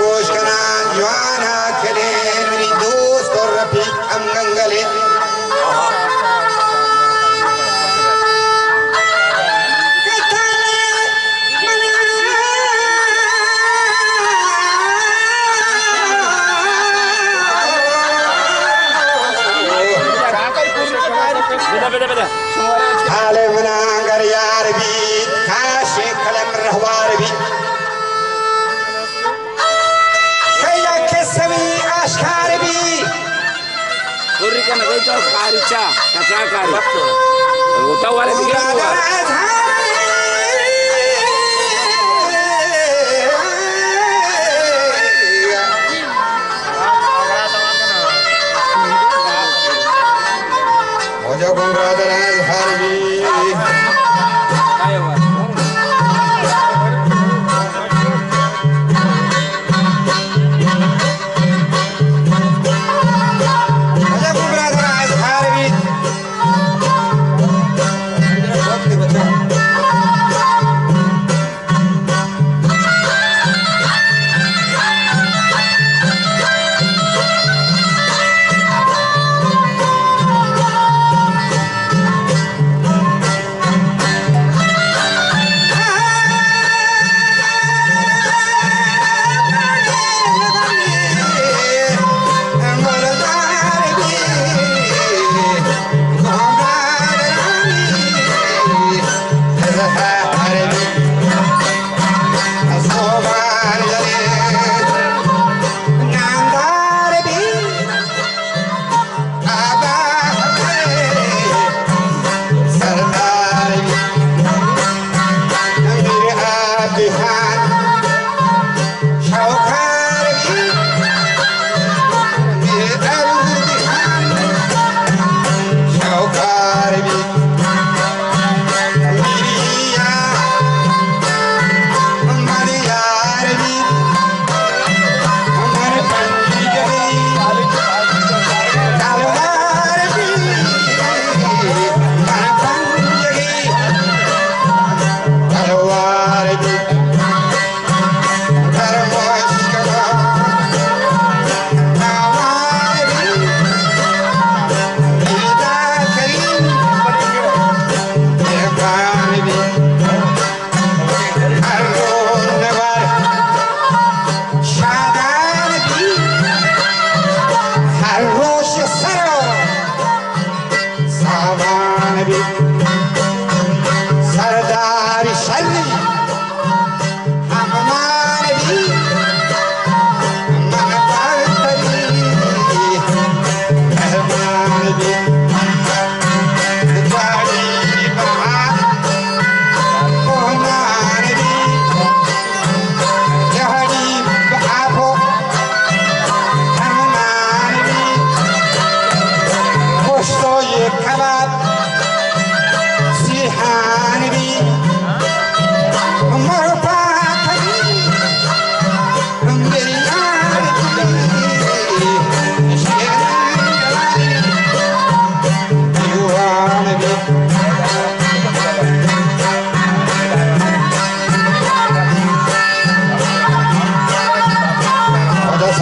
गोश कनान जवाना खले मेरी दोस्त और रफीक हम गंगले हाले मनागर यार भी खाशे कलम रहवार भी कया के सभी आश्कार भी पूरी का नगई तो कारिचा कचा कारी रोटा वाले दिखे जो गुंगरादर हर भी गुंगरादर हर भी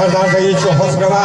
सरदार गई जो होसरवा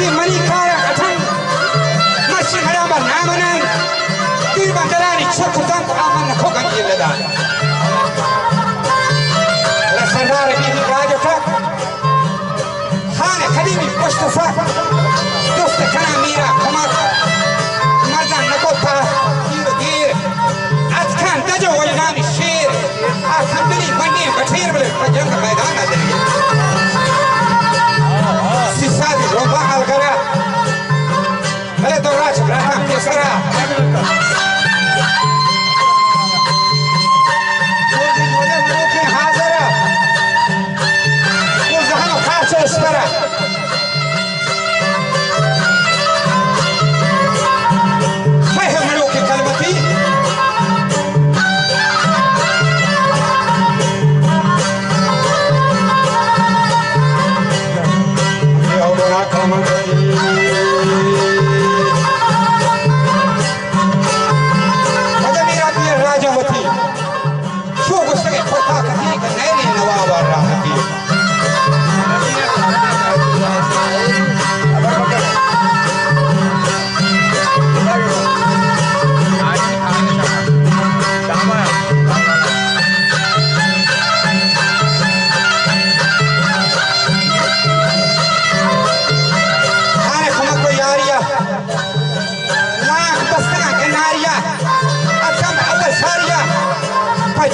सी मनी खाया अठन मशी मरा बर नामनन तीर बंदरानी छकुतन आमन खोगन ये लदा सरदार की राज उठा खाने खदीमी पुष्ट सा दोस्त कना मीरा कमर मर्दान नकोता गिर अथखान तजो वजनानी शेर आखंडली बन्नी बठीर बले जंग मैदान आ जाएंगे सिसादी रोबा हाल करा अरे तो राज ब्राह्मण केसरा मोजे मनुखे हाजर वो जहां खास करा है मनुखे कलमती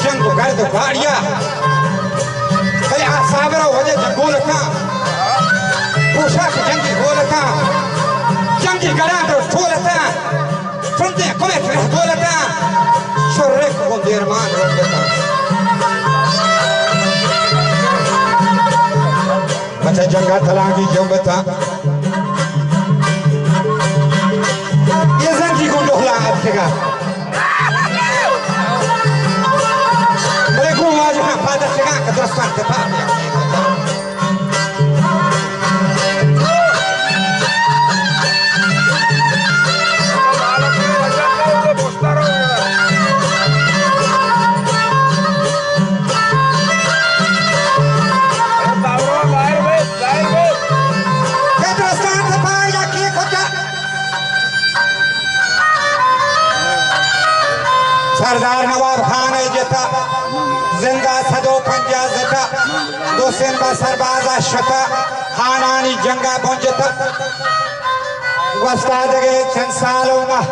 जंग गर्द गाड़िया कल आसावरा वजह जंगोल का पोशाक जंगी गोल का जंगी गड़ा तो ठोलता सुनते कोमे रह गोलता शोरे को देरमान रोकता बच्चा जंगा तलांगी जंबता ये जंगी को डोला अथेगा आज मैं फादर से कहा कि दोस्तों से बात सरदार नवाब खान है जता जिंदा सदो पंजा जता दोसेन बा सरबाजा शता खानानी जंगा पहुंचता वस्ता जगे चंद सालों में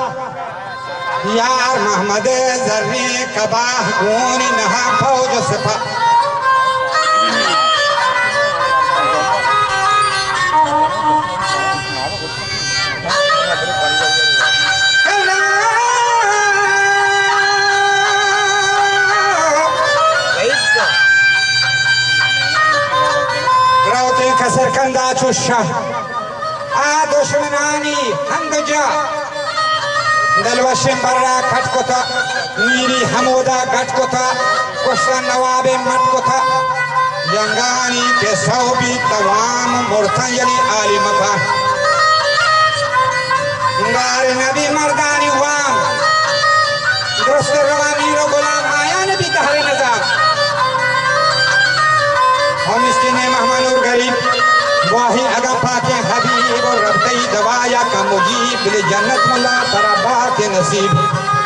यार मोहम्मद जर्री कबाह गोनी नहा फौज सफा सरकंदा चुशा आ दुश्मनानी हंगजा दलवशिम बर्रा खटकोता मीरी हमोदा गटकोता कुशा नवाबे मटकोता जंगानी के सौबी तवाम मुर्तन यली आली मका गार नबी मर्दानी वाम दुरुस्त रवानी रो गुलाम आया नबी तहरे नजाम हम इसके ने मेहमान और गरीब वाही अगा पाके हबीब और रब्बई दवाया का मुजीब ले जन्नत मुला तरबा के नसीब